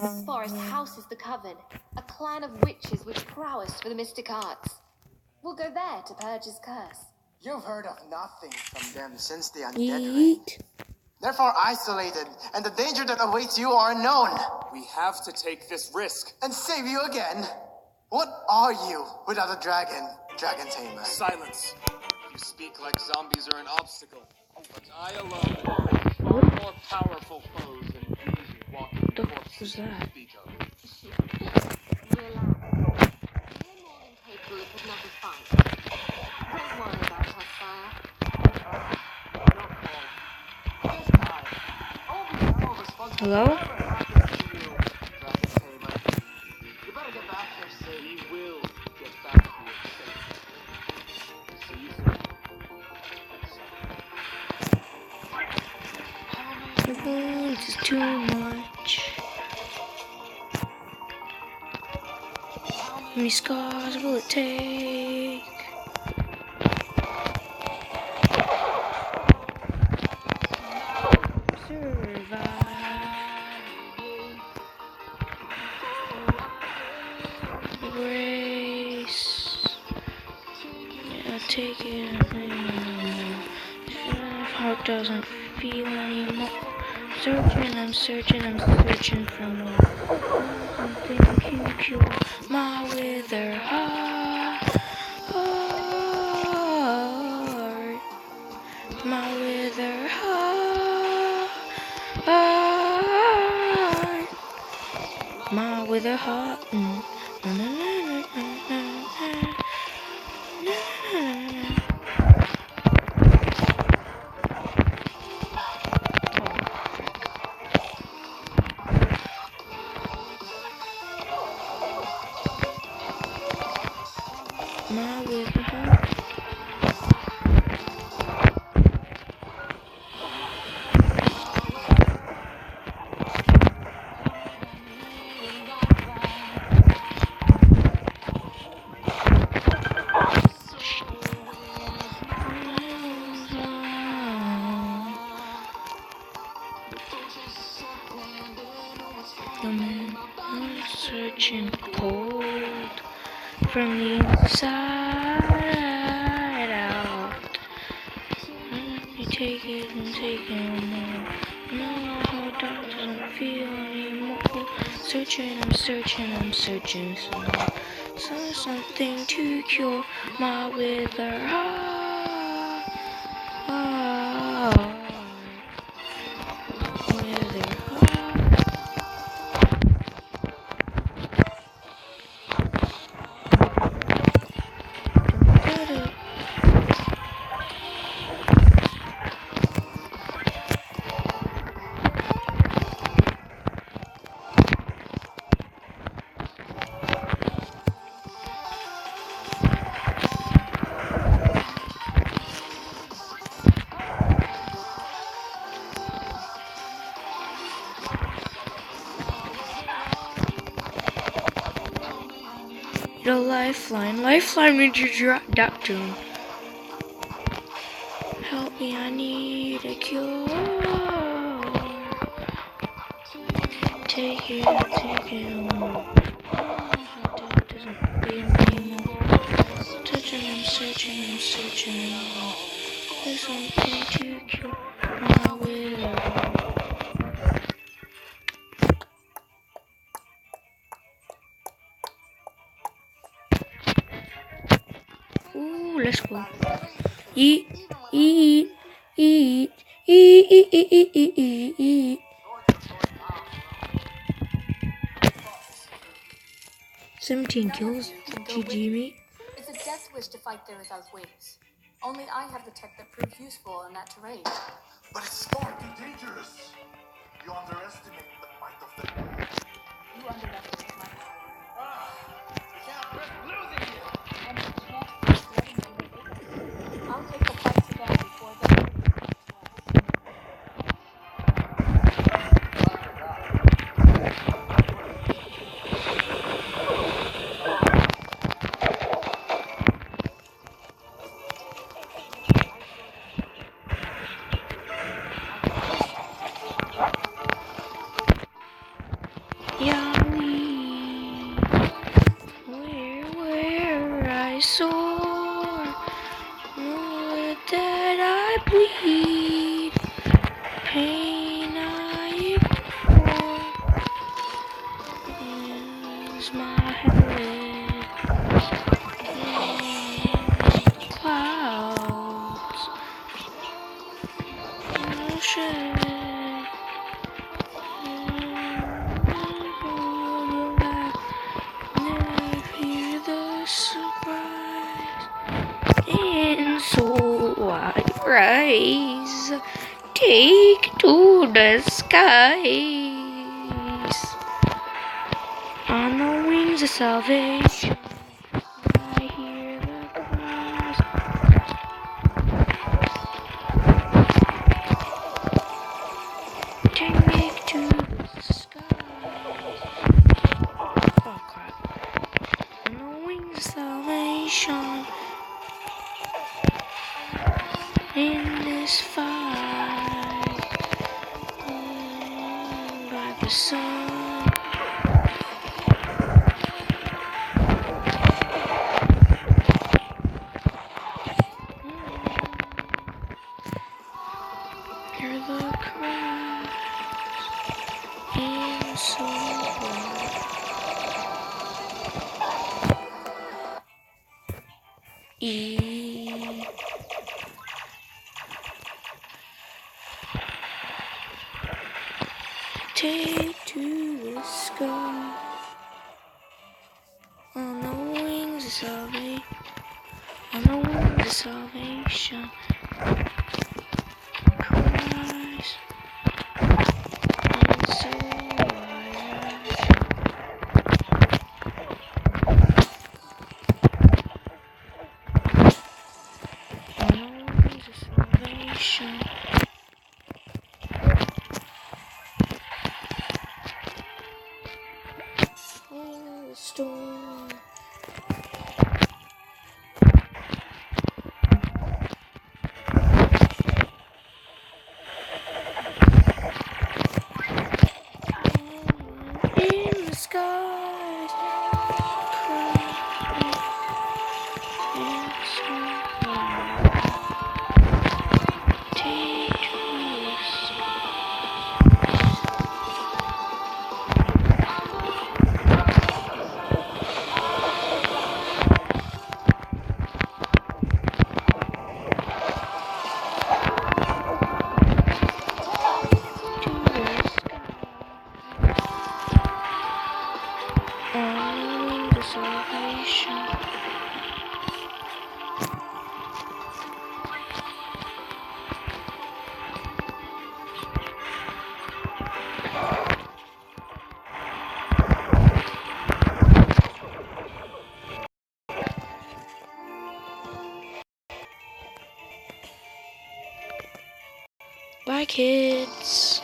This forest houses the Coven, a clan of witches with prowess for the mystic arts. We'll go there to purge his curse. You've heard of nothing from them since the undead reign. Therefore isolated, and the danger that awaits you are unknown. We have to take this risk. And save you again. What are you without a dragon, Dragon Tamer? Silence. You speak like zombies are an obstacle. But I alone face far more powerful foes than these walking corpses you speak of. Relax. We're more than capable of another fight. Don't worry about us, Sire. Hello? You better get back here soon. We will get back here safely. See you soon. This is too much. How many scars will it take? Take it. Heart doesn't feel anymore. I'm searching for more. Something to cure my wither heart. My wither heart. My wither heart. My wither heart. I'm searching cold from the inside out. You take it and take it more. No, my heart doesn't feel anymore. I'm searching for something to cure my wither heart. Wither heart. The lifeline, need to drop that to him. Help me, I need a cure. Take it. My heart doesn't beat anymore. I'm searching. There's something to cure my wither. Ooh, let's go. Eat. 17 kills. GG, mate. It's a death wish to fight there without wings. Only I have the tech that proves useful in that terrain. But it's far too dangerous. You underestimate the might of the... You underestimate my power. We can't risk losing you! And you can't risk letting me live. I'll take the fight to them before they... Yahweh, where I soar, would that I bleed, pain I ignore, is my head in clouds, ocean. Never hear the surprise, and so I rise, take to the skies, on the wings of salvation. I hear the cries, take me to the skies. Oh crap! On the wings of salvation. In this fight, by the sun, hear the cries in sorrow. Take to the sky, on the wings of salvation, on the wings of salvation. Cries, and so I rise. On the wings of salvation. In the storm. In the skies, cry, it's take to the on the salvation. Bye, kids.